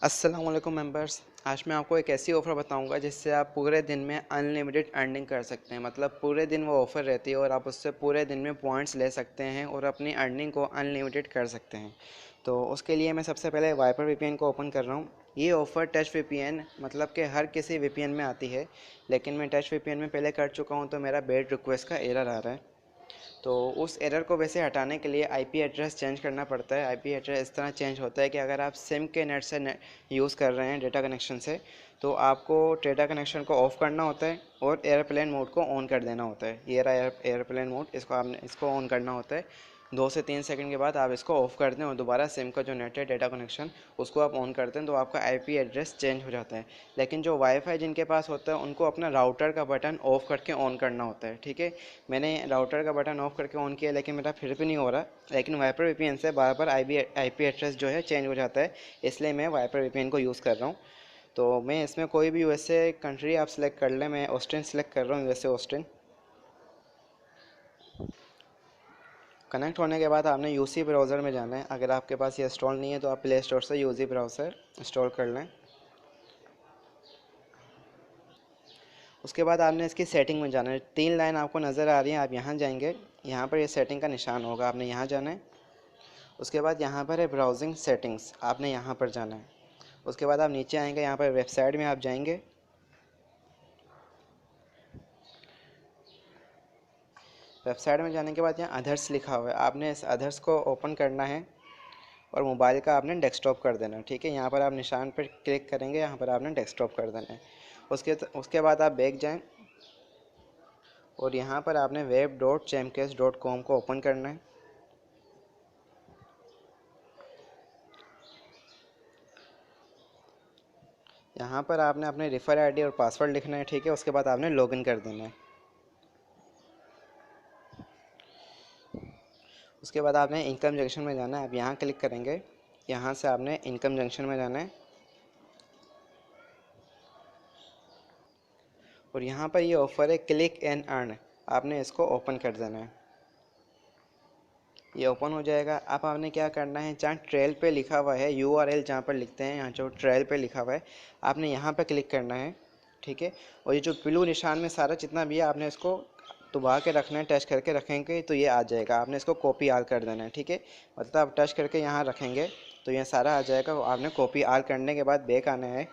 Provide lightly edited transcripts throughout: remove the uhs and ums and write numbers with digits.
अस्सलाम वालेकुम मेंबर्स। आज मैं आपको एक ऐसी ऑफ़र बताऊंगा जिससे आप पूरे दिन में अनलिमिटेड अर्निंग कर सकते हैं। मतलब पूरे दिन वो ऑफ़र रहती है और आप उससे पूरे दिन में पॉइंट्स ले सकते हैं और अपनी अर्निंग को अनलिमिटेड कर सकते हैं। तो उसके लिए मैं सबसे पहले वाइपर वीपीएन को ओपन कर रहा हूँ। ये ऑफ़र टच वीपीएन मतलब कि हर किसी वीपीएन में आती है, लेकिन मैं टच वीपीएन में पहले कर चुका हूँ तो मेरा बेड रिक्वेस्ट का एरर आ रहा है। तो उस एरर को वैसे हटाने के लिए आईपी एड्रेस चेंज करना पड़ता है। आईपी एड्रेस इस तरह चेंज होता है कि अगर आप सिम के नेट से यूज़ कर रहे हैं डेटा कनेक्शन से, तो आपको डेटा कनेक्शन को ऑफ़ करना होता है और एयरप्लेन मोड को ऑन कर देना होता है। ये रहा एयरप्लेन मोड, इसको ऑन करना होता है। 2 से 3 सेकंड के बाद आप इसको ऑफ़ कर दें और दोबारा सिम का जो नेट है डेटा कनेक्शन उसको आप ऑन करते हैं तो आपका आईपी एड्रेस चेंज हो जाता है। लेकिन जो वाईफाई जिनके पास होता है उनको अपना राउटर का बटन ऑफ़ करके ऑन करना होता है। ठीक है, मैंने राउटर का बटन ऑफ़ करके ऑन किया लेकिन मेरा फिर भी नहीं हो रहा। लेकिन वाइपर वीपीएन से बार बार आईपी एड्रेस जो है चेंज हो जाता है, इसलिए मैं वाइपर वीपीएन को यूज़ कर रहा हूँ। तो मैं इसमें कोई भी यूएसए कंट्री आप सेलेक्ट कर लें, मैं ऑस्टिन सेलेक्ट कर रहा हूँ, यूएसए ऑस्टिन। कनेक्ट होने के बाद आपने यूसी ब्राउज़र में जाना है। अगर आपके पास ये इंस्टॉल नहीं है तो आप प्ले स्टोर से यूसी ब्राउज़र इंस्टॉल कर लें। उसके बाद आपने इसकी सेटिंग में जाना है। 3 लाइन आपको नज़र आ रही हैं, आप यहाँ जाएंगे, यहाँ पर ये सेटिंग का निशान होगा, आपने यहाँ जाना है। उसके बाद यहाँ पर है ब्राउजिंग सेटिंग्स, आपने यहाँ पर जाना है। उसके बाद आप नीचे आएंगे, यहाँ पर वेबसाइट में आप जाएंगे। वेबसाइट में जाने के बाद यहाँ अदर्स लिखा हुआ है, आपने इस अदर्स को ओपन करना है और मोबाइल का आपने डेस्कटॉप कर देना है। ठीक है, यहाँ पर आप निशान पर क्लिक करेंगे, यहाँ पर आपने डेस्कटॉप कर देना है। उसके बाद आप बैक जाएं और यहाँ पर आपने web.chamcase.com को ओपन करना है। यहाँ पर आपने अपने रेफर आईडी और पासवर्ड लिखना है। ठीक है, उसके बाद आपने लॉगिन कर देना है। उसके बाद आपने इनकम जंक्शन में जाना है, आप यहाँ क्लिक करेंगे, यहाँ से आपने इनकम जंक्शन में जाना है और यहाँ पर ये ऑफ़र है क्लिक एंड अर्न, आपने इसको ओपन कर देना है। ये ओपन हो जाएगा। अब आपने क्या करना है, जहाँ ट्रेल पे लिखा हुआ है यूआरएल, जहाँ पर लिखते हैं, यहाँ जो ट्रेल पे लिखा हुआ है आपने यहाँ पर क्लिक करना है। ठीक है, और ये जो ब्लू निशान में सारा जितना भी है आपने इसको दबा के रखना है। टच करके रखेंगे तो ये आ जाएगा, आपने इसको कॉपी आल कर देना है। ठीक है, मतलब आप टच करके यहाँ रखेंगे तो ये सारा आ जाएगा, आपने कॉपी आल करने के बाद बैक आना है।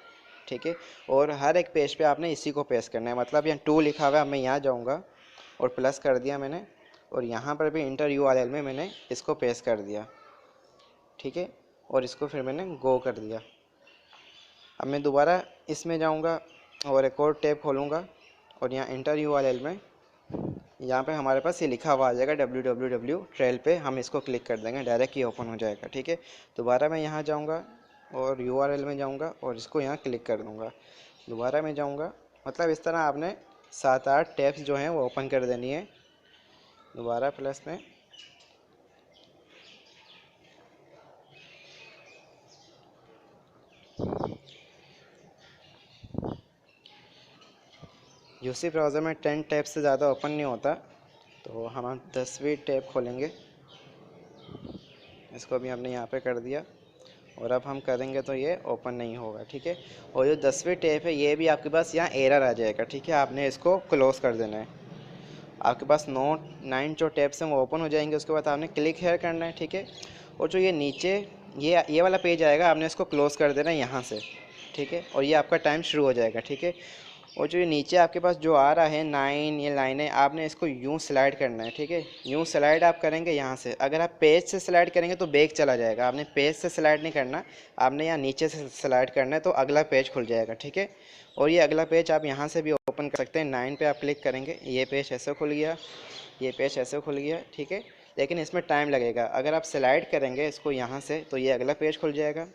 ठीक है, और हर एक पेज पे आपने इसी को पेस्ट करना है। मतलब यहाँ 2 लिखा हुआ है, मैं यहाँ जाऊँगा और प्लस कर दिया मैंने, और यहाँ पर भी इंटर यूआरएल में मैंने इसको पेस्ट कर दिया। ठीक है, और इसको फिर मैंने गो कर दिया। अब मैं दोबारा इसमें जाऊँगा और एक और टैब खोलूँगा और यहाँ इंटर यूआरएल में यहाँ पे हमारे पास ये लिखा हुआ आ जाएगा www ट्रेल पे, हम इसको क्लिक कर देंगे, डायरेक्ट ये ओपन हो जाएगा। ठीक है, दोबारा मैं यहाँ जाऊँगा और यूआरएल में जाऊँगा और इसको यहाँ क्लिक कर दूँगा, दोबारा मैं जाऊँगा। मतलब इस तरह आपने 7-8 टैब्स जो हैं वो ओपन कर देनी है। दोबारा प्लस में यूसी ब्राउज़र में 10 टैब से ज़्यादा ओपन नहीं होता, तो हम 10वीं टैब खोलेंगे। इसको भी हमने यहाँ पे कर दिया और अब हम करेंगे तो ये ओपन नहीं होगा। ठीक है, और जो 10वीं टैब है ये भी आपके पास यहाँ एरर आ जाएगा। ठीक है, आपने इसको क्लोज़ कर देना है। आपके पास 9 जो टैब्स हैं वो ओपन हो जाएंगे। उसके बाद आपने क्लिक हेयर करना है। ठीक है, और जो ये नीचे ये वाला पेज आएगा, आपने इसको क्लोज़ कर देना है यहाँ से। ठीक है, और ये आपका टाइम शुरू हो जाएगा। ठीक है, और जो ये नीचे आपके पास जो आ रहा है 9, ये लाइनें, आपने इसको यूँ स्लाइड करना है। ठीक है, यूँ स्लाइड आप करेंगे यहाँ से। अगर आप पेज से स्लाइड करेंगे तो बैक चला जाएगा, आपने पेज से स्लाइड नहीं करना, आपने यहाँ नीचे से स्लाइड करना है तो अगला पेज खुल जाएगा। ठीक है, और ये अगला पेज आप यहाँ से भी ओपन कर सकते हैं। 9 पे आप क्लिक करेंगे, ये पेज ऐसे खुल गया, ये पेज ऐसे खुल गया। ठीक है, लेकिन इसमें टाइम लगेगा। अगर आप स्लाइड करेंगे इसको यहाँ से तो ये अगला पेज खुल जाएगा।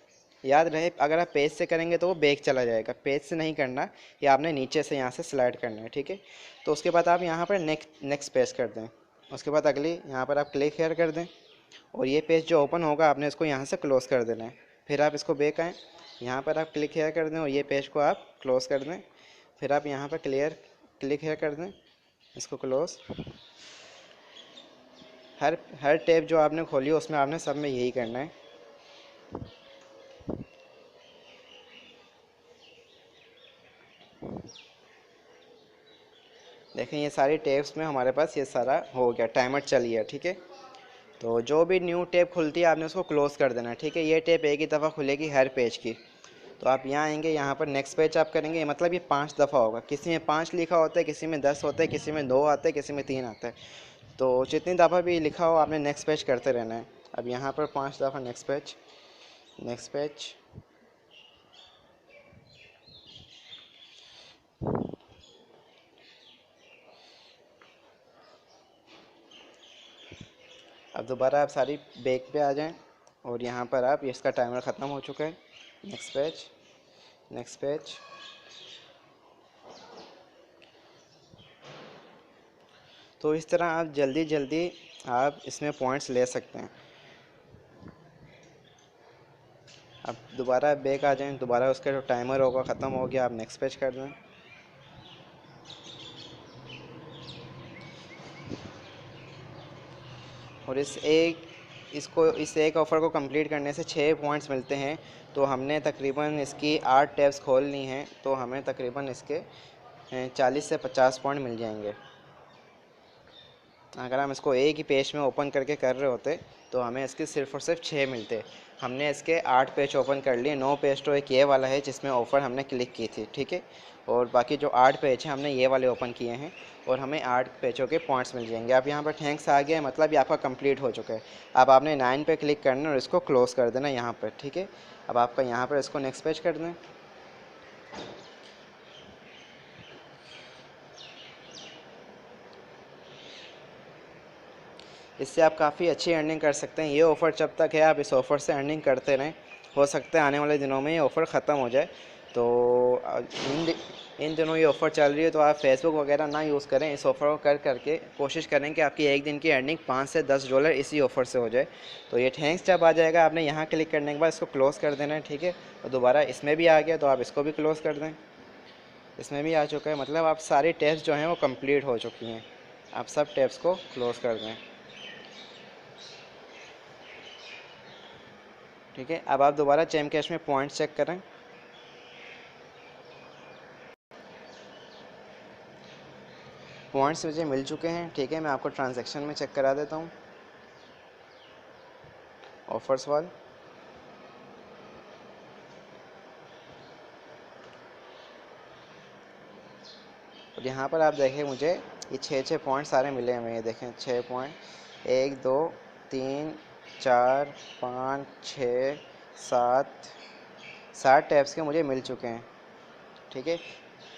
याद रहे, अगर आप पेज से करेंगे तो वो बैक चला जाएगा, पेज से नहीं करना, ये आपने नीचे से यहाँ से स्लाइड करना है। ठीक है, तो उसके बाद आप यहाँ पर नेक्स्ट पेज कर दें। उसके बाद अगली यहाँ पर आप क्लिक हेयर कर दें और ये पेज जो ओपन होगा आपने इसको यहाँ से क्लोज़ कर देना है। फिर आप इसको बैक आएँ, यहाँ पर आप क्लिक हेयर कर दें और ये पेज को आप क्लोज़ कर दें। फिर आप यहाँ पर क्लिक हेयर कर दें, इसको क्लोज़। हर टैब जो आपने खोली उसमें आपने सब में यही करना है। देखें ये सारी टैब्स में हमारे पास ये सारा हो गया, टाइमर चल गया। ठीक है, तो जो भी न्यू टैब खुलती है आपने उसको क्लोज़ कर देना है। ठीक है, ये टैब एक ही दफ़ा खुलेगी हर पेज की। तो आप यहाँ आएंगे, यहाँ पर नेक्स्ट पेज आप करेंगे, मतलब ये 5 दफ़ा होगा। किसी में 5 लिखा होता है, किसी में 10 होता है, किसी में 2 आते हैं, किसी में 3 आता है। तो जितनी दफ़ा भी लिखा हो आपने नेक्स्ट पेज करते रहना है। अब यहाँ पर 5 दफ़ा नेक्स्ट पेज, नेक्स्ट पेज। अब दोबारा आप सारी बैक पे आ जाएं और यहाँ पर आप इसका टाइमर ख़त्म हो चुका है। Next page, next page. तो इस तरह आप जल्दी जल्दी आप इसमें पॉइंट्स ले सकते हैं। अब दोबारा बैक आ जाएं, दोबारा उसका जो टाइमर होगा ख़त्म हो गया, आप नेक्स्ट पेज कर दें। और इस एक ऑफ़र को कंप्लीट करने से 6 पॉइंट्स मिलते हैं। तो हमने तकरीबन इसकी 8 टैब्स खोल ली हैं, तो हमें तकरीबन इसके 40 से 50 पॉइंट मिल जाएंगे। अगर हम इसको एक ही पेज में ओपन करके कर रहे होते तो हमें इसके सिर्फ़ और सिर्फ 6 मिलते। हमने इसके 8 पेज ओपन कर लिए। 9 पेज तो एक ये वाला है जिसमें ऑफ़र हमने क्लिक की थी। ठीक है, और बाकी जो 8 पेज हैं हमने ये वाले ओपन किए हैं और हमें 8 पेजों के पॉइंट्स मिल जाएंगे। अब यहाँ पर थैंक्स आ गया, मतलब ये आपका कंप्लीट हो चुका है। अब आपने 9 पे क्लिक करना और इसको क्लोज़ कर देना यहाँ पर। ठीक है, अब आपका यहाँ पर इसको नेक्स्ट पेज कर दें। इससे आप काफ़ी अच्छी अर्निंग कर सकते हैं। ये ऑफ़र जब तक है आप इस ऑफ़र से अर्निंग करते रहें। हो सकता है आने वाले दिनों में ये ऑफ़र ख़त्म हो जाए। तो इन दिनों ये ऑफ़र चल रही है, तो आप फेसबुक वगैरह ना यूज़ करें। इस ऑफ़र को करके कोशिश करें कि आपकी एक दिन की अर्निंग 5 से 10 डॉलर इसी ऑफ़र से हो जाए। तो ये थैंक्स जब आ जाएगा आपने यहाँ क्लिक करने के बाद इसको क्लोज़ कर देना है। ठीक है, और दोबारा इसमें भी आ गया तो आप इसको भी क्लोज़ कर दें। इसमें भी आ चुका है, मतलब आप सारी टैब्स जो हैं वो कंप्लीट हो चुकी हैं। आप सब टैब्स को क्लोज़ कर दें। ठीक है, अब आप दोबारा चैम कैश में पॉइंट्स चेक करें। पॉइंट्स मुझे मिल चुके हैं। ठीक है, मैं आपको ट्रांजैक्शन में चेक करा देता हूँ। ऑफर्स वाल, और यहाँ पर आप देखें मुझे ये 6 पॉइंट सारे मिले हमें। ये देखें 6 पॉइंट, 1 2 3 4 5 6 7 टैब्स के मुझे मिल चुके हैं। ठीक है,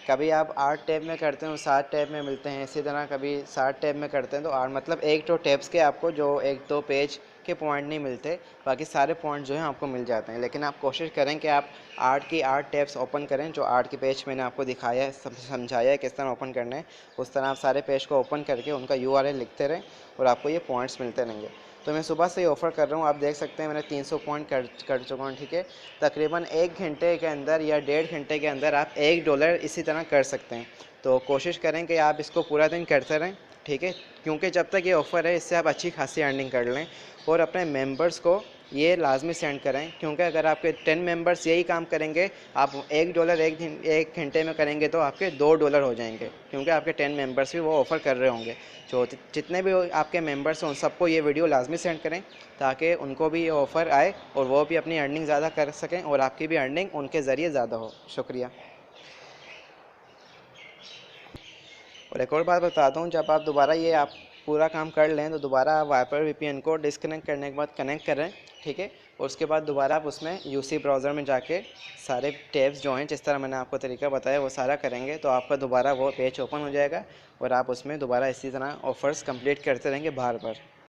कभी आप 8 टैब में करते हैं 7 टैब में मिलते हैं। इसी तरह कभी 7 टैब में करते हैं तो 8, मतलब एक तो टैब्स के आपको जो 1-2 पेज के पॉइंट नहीं मिलते, बाकी सारे पॉइंट जो हैं आपको मिल जाते हैं। लेकिन आप कोशिश करें कि आप 8 की 8 टैब्स ओपन करें। जो 8 के पेज मैंने आपको दिखाया है, समझाया है किस तरह ओपन करना है, उस तरह आप सारे पेज को ओपन करके उनका URL लिखते रहें और आपको ये पॉइंट्स मिलते रहेंगे। तो मैं सुबह से ही ऑफ़र कर रहा हूँ, आप देख सकते हैं मैंने 300 पॉइंट कर चुका हूँ। ठीक है, तकरीबन 1 घंटे के अंदर या 1.5 घंटे के अंदर आप $1 इसी तरह कर सकते हैं। तो कोशिश करें कि आप इसको पूरा दिन करते रहें। ठीक है, क्योंकि जब तक ये ऑफ़र है इससे आप अच्छी खासी अर्निंग कर लें। और अपने मेंबर्स को ये लाजमी सेंड करें, क्योंकि अगर आपके 10 मेंबर्स यही काम करेंगे, आप $1 एक घंटे में करेंगे तो आपके $2 हो जाएंगे, क्योंकि आपके 10 मेंबर्स भी वो ऑफ़र कर रहे होंगे। जो जितने भी आपके मेंबर्स हैं उन सबको ये वीडियो लाजमी सेंड करें, ताकि उनको भी ये ऑफ़र आए और वो भी अपनी अर्निंग ज़्यादा कर सकें और आपकी भी अर्निंग उनके ज़रिए ज़्यादा हो। शुक्रिया। और एक और बात बताता हूँ, जब आप दोबारा ये आप पूरा काम कर लें तो दोबारा आप वाइपर VPN को डिस्कनेक्ट करने के बाद कनेक्ट करें। ठीक है, और उसके बाद दोबारा आप उसमें UC ब्राउज़र में जाके सारे टैब्स जो हैं जिस तरह मैंने आपको तरीका बताया वो सारा करेंगे, तो आपका दोबारा वो पेज ओपन हो जाएगा और आप उसमें दोबारा इसी तरह ऑफ़र्स कंप्लीट करते रहेंगे बार बार।